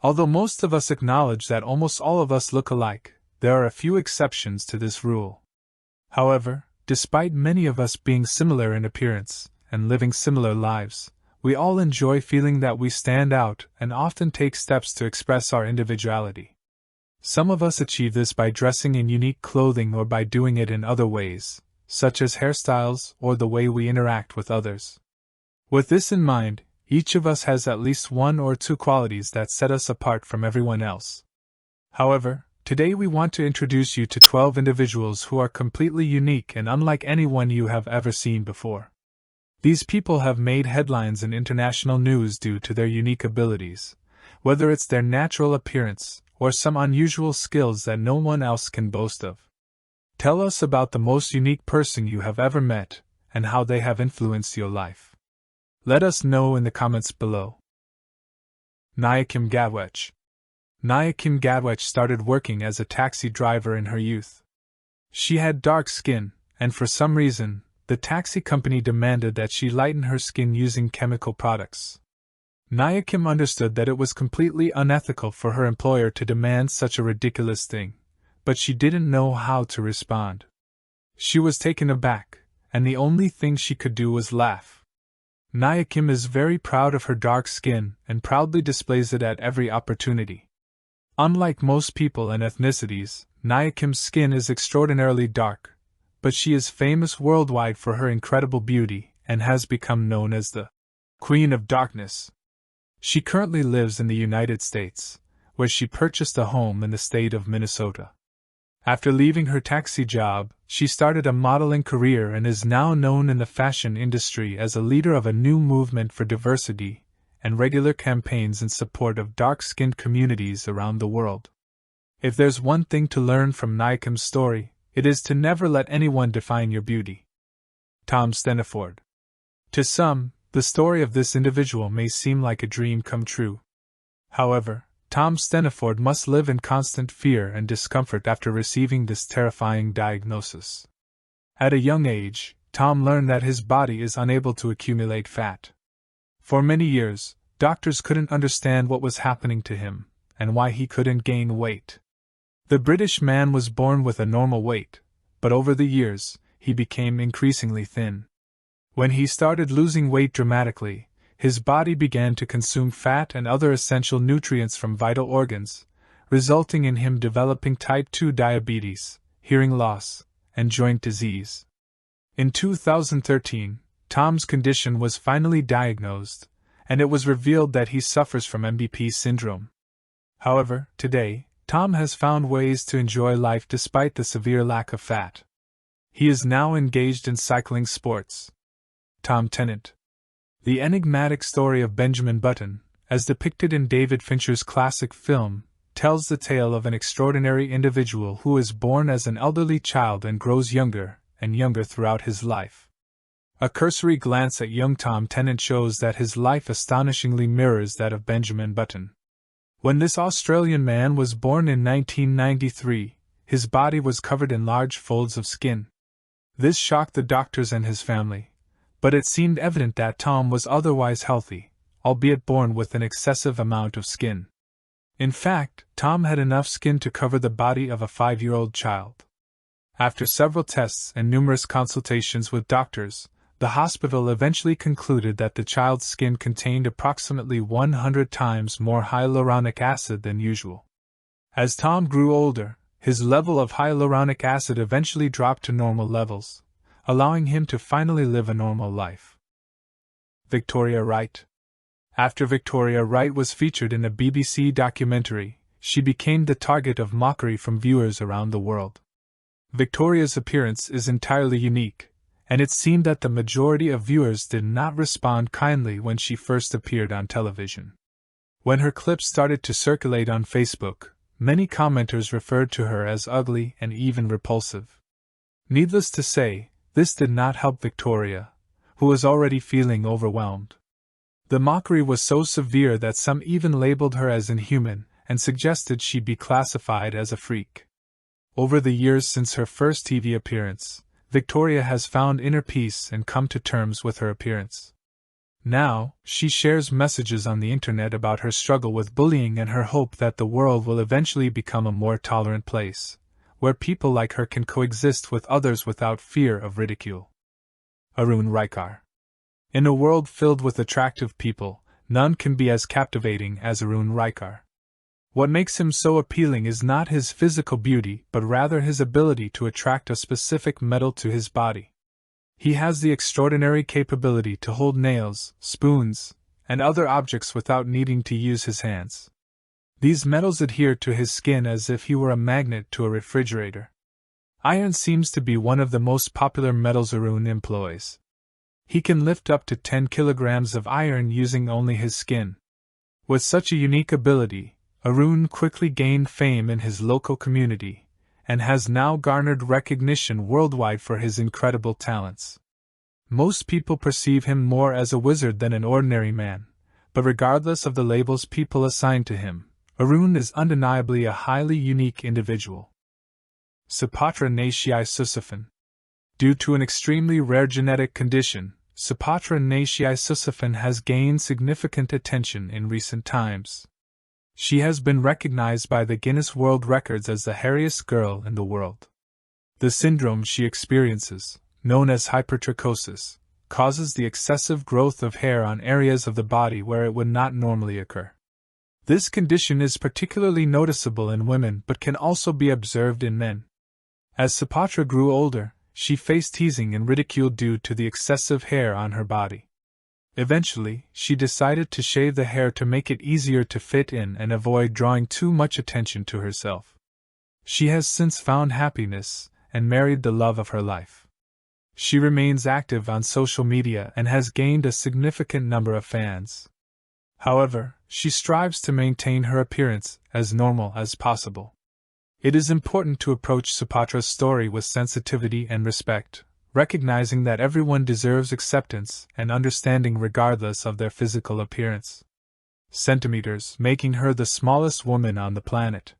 Although most of us acknowledge that almost all of us look alike, there are a few exceptions to this rule. However, despite many of us being similar in appearance and living similar lives, we all enjoy feeling that we stand out and often take steps to express our individuality. Some of us achieve this by dressing in unique clothing or by doing it in other ways, such as hairstyles or the way we interact with others. With this in mind, each of us has at least one or two qualities that set us apart from everyone else. However, today we want to introduce you to 12 individuals who are completely unique and unlike anyone you have ever seen before. These people have made headlines in international news due to their unique abilities, whether it's their natural appearance or some unusual skills that no one else can boast of. Tell us about the most unique person you have ever met and how they have influenced your life. Let us know in the comments below. Nayakim Gadwech. Nayakim Gadwech started working as a taxi driver in her youth. She had dark skin, and for some reason, the taxi company demanded that she lighten her skin using chemical products. Nayakim understood that it was completely unethical for her employer to demand such a ridiculous thing, but she didn't know how to respond. She was taken aback, and the only thing she could do was laugh. Nayakim is very proud of her dark skin and proudly displays it at every opportunity. Unlike most people and ethnicities, Nayakim's skin is extraordinarily dark, but she is famous worldwide for her incredible beauty and has become known as the Queen of Darkness. She currently lives in the United States, where she purchased a home in the state of Minnesota. After leaving her taxi job, she started a modeling career and is now known in the fashion industry as a leader of a new movement for diversity and regular campaigns in support of dark-skinned communities around the world. If there's one thing to learn from Nayakim's story, it is to never let anyone define your beauty. Tom Steniford. To some, the story of this individual may seem like a dream come true. However, Tom Steniford must live in constant fear and discomfort after receiving this terrifying diagnosis. At a young age, Tom learned that his body is unable to accumulate fat. For many years, doctors couldn't understand what was happening to him and why he couldn't gain weight. The British man was born with a normal weight, but over the years, he became increasingly thin. When he started losing weight dramatically, his body began to consume fat and other essential nutrients from vital organs, resulting in him developing type 2 diabetes, hearing loss, and joint disease. In 2013, Tom's condition was finally diagnosed, and it was revealed that he suffers from MVP syndrome. However, today, Tom has found ways to enjoy life despite the severe lack of fat. He is now engaged in cycling sports. Tom Tennant. The enigmatic story of Benjamin Button, as depicted in David Fincher's classic film, tells the tale of an extraordinary individual who is born as an elderly child and grows younger and younger throughout his life. A cursory glance at young Tom Tennant shows that his life astonishingly mirrors that of Benjamin Button. When this Australian man was born in 1993, his body was covered in large folds of skin. This shocked the doctors and his family, but it seemed evident that Tom was otherwise healthy, albeit born with an excessive amount of skin. In fact, Tom had enough skin to cover the body of a 5-year-old child. After several tests and numerous consultations with doctors, the hospital eventually concluded that the child's skin contained approximately 100 times more hyaluronic acid than usual. As Tom grew older, his level of hyaluronic acid eventually dropped to normal levels, allowing him to finally live a normal life. Victoria Wright. After Victoria Wright was featured in a BBC documentary, she became the target of mockery from viewers around the world. Victoria's appearance is entirely unique, and it seemed that the majority of viewers did not respond kindly when she first appeared on television. When her clips started to circulate on Facebook, many commenters referred to her as ugly and even repulsive. Needless to say, this did not help Victoria, who was already feeling overwhelmed. The mockery was so severe that some even labeled her as inhuman and suggested she be classified as a freak. Over the years since her first TV appearance, Victoria has found inner peace and come to terms with her appearance. Now, she shares messages on the internet about her struggle with bullying and her hope that the world will eventually become a more tolerant place, where people like her can coexist with others without fear of ridicule. Arun Raikar. In a world filled with attractive people, none can be as captivating as Arun Raikar. What makes him so appealing is not his physical beauty but rather his ability to attract a specific metal to his body. He has the extraordinary capability to hold nails, spoons, and other objects without needing to use his hands. These metals adhere to his skin as if he were a magnet to a refrigerator. Iron seems to be one of the most popular metals Arun employs. He can lift up to 10 kilograms of iron using only his skin. With such a unique ability, Arun quickly gained fame in his local community, and has now garnered recognition worldwide for his incredible talents. Most people perceive him more as a wizard than an ordinary man, but regardless of the labels people assign to him, Arun is undeniably a highly unique individual. Sapatra Nashii Susafan. Due to an extremely rare genetic condition, Sapatra Nashii Susafan has gained significant attention in recent times. She has been recognized by the Guinness World Records as the hairiest girl in the world. The syndrome she experiences, known as hypertrichosis, causes the excessive growth of hair on areas of the body where it would not normally occur. This condition is particularly noticeable in women but can also be observed in men. As Sapatra grew older, she faced teasing and ridicule due to the excessive hair on her body. Eventually, she decided to shave the hair to make it easier to fit in and avoid drawing too much attention to herself. She has since found happiness and married the love of her life. She remains active on social media and has gained a significant number of fans. However, she strives to maintain her appearance as normal as possible. It is important to approach Sapatra's story with sensitivity and respect, recognizing that everyone deserves acceptance and understanding regardless of their physical appearance. Centimeters, making her the smallest woman on the planet.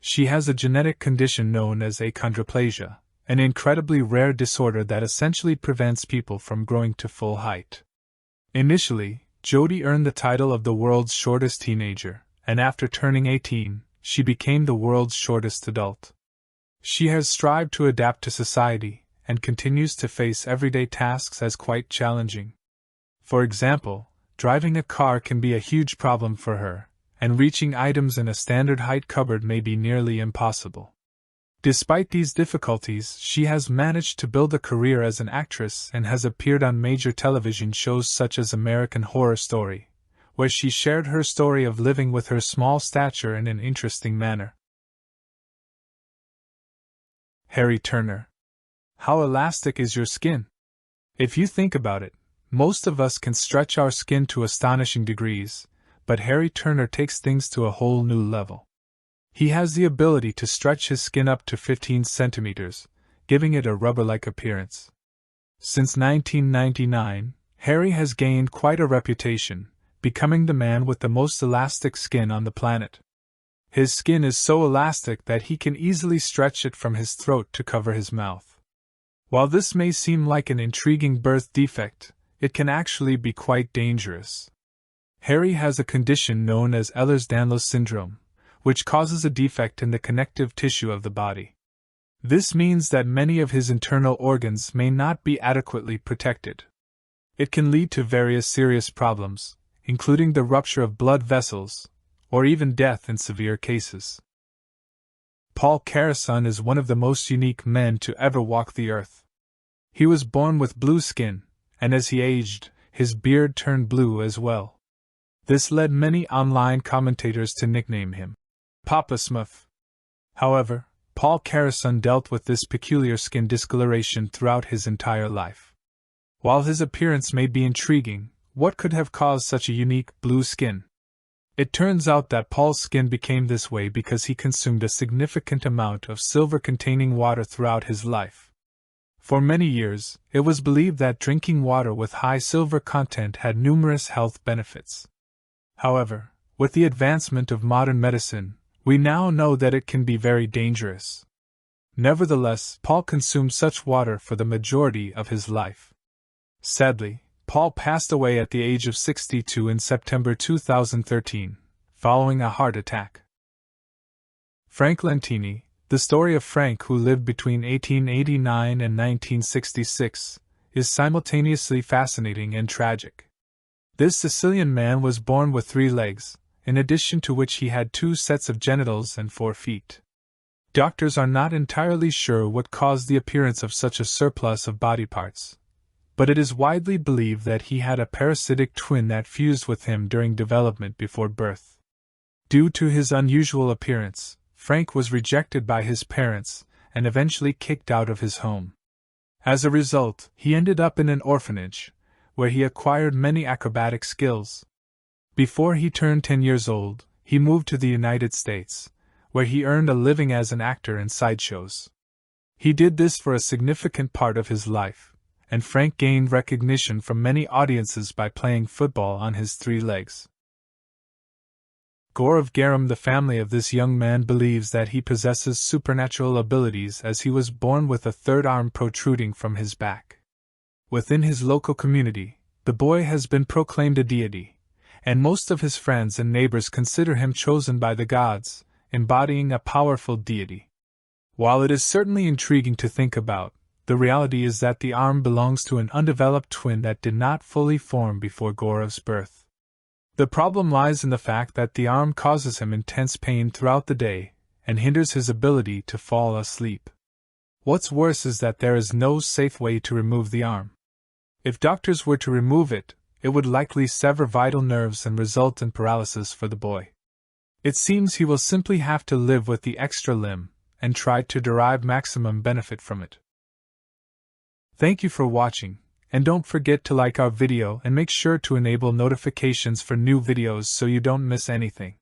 She has a genetic condition known as achondroplasia, an incredibly rare disorder that essentially prevents people from growing to full height. Initially, Jodie earned the title of the world's shortest teenager, and after turning 18, she became the world's shortest adult. She has strived to adapt to society, and continues to face everyday tasks as quite challenging. For example, driving a car can be a huge problem for her, and reaching items in a standard height cupboard may be nearly impossible. Despite these difficulties, she has managed to build a career as an actress and has appeared on major television shows such as American Horror Story, where she shared her story of living with her small stature in an interesting manner. Harry Turner. How elastic is your skin? If you think about it, most of us can stretch our skin to astonishing degrees, but Harry Turner takes things to a whole new level. He has the ability to stretch his skin up to 15 centimeters, giving it a rubber-like appearance. Since 1999, Harry has gained quite a reputation, becoming the man with the most elastic skin on the planet. His skin is so elastic that he can easily stretch it from his throat to cover his mouth. While this may seem like an intriguing birth defect, it can actually be quite dangerous. Harry has a condition known as Ehlers-Danlos syndrome, which causes a defect in the connective tissue of the body. This means that many of his internal organs may not be adequately protected. It can lead to various serious problems, including the rupture of blood vessels, or even death in severe cases. Paul Carson is one of the most unique men to ever walk the earth. He was born with blue skin, and as he aged, his beard turned blue as well. This led many online commentators to nickname him Papa Smurf. However, Paul Carson dealt with this peculiar skin discoloration throughout his entire life. While his appearance may be intriguing, what could have caused such a unique blue skin? It turns out that Paul's skin became this way because he consumed a significant amount of silver-containing water throughout his life. For many years, it was believed that drinking water with high silver content had numerous health benefits. However, with the advancement of modern medicine, we now know that it can be very dangerous. Nevertheless, Paul consumed such water for the majority of his life. Sadly, Paul passed away at the age of 62 in September 2013, following a heart attack. Frank Lentini, the story of Frank, who lived between 1889 and 1966, is simultaneously fascinating and tragic. This Sicilian man was born with 3 legs, in addition to which he had 2 sets of genitals and 4 feet. Doctors are not entirely sure what caused the appearance of such a surplus of body parts, but it is widely believed that he had a parasitic twin that fused with him during development before birth. Due to his unusual appearance, Frank was rejected by his parents and eventually kicked out of his home. As a result, he ended up in an orphanage, where he acquired many acrobatic skills. Before he turned 10 years old, he moved to the United States, where he earned a living as an actor in sideshows. He did this for a significant part of his life, and Frank gained recognition from many audiences by playing football on his 3 legs. Gore of Garum, the family of this young man, believes that he possesses supernatural abilities as he was born with a 3rd arm protruding from his back. Within his local community, the boy has been proclaimed a deity, and most of his friends and neighbors consider him chosen by the gods, embodying a powerful deity. While it is certainly intriguing to think about, the reality is that the arm belongs to an undeveloped twin that did not fully form before Gorov's birth. The problem lies in the fact that the arm causes him intense pain throughout the day and hinders his ability to fall asleep. What's worse is that there is no safe way to remove the arm. If doctors were to remove it, it would likely sever vital nerves and result in paralysis for the boy. It seems he will simply have to live with the extra limb and try to derive maximum benefit from it. Thank you for watching, and don't forget to like our video and make sure to enable notifications for new videos so you don't miss anything.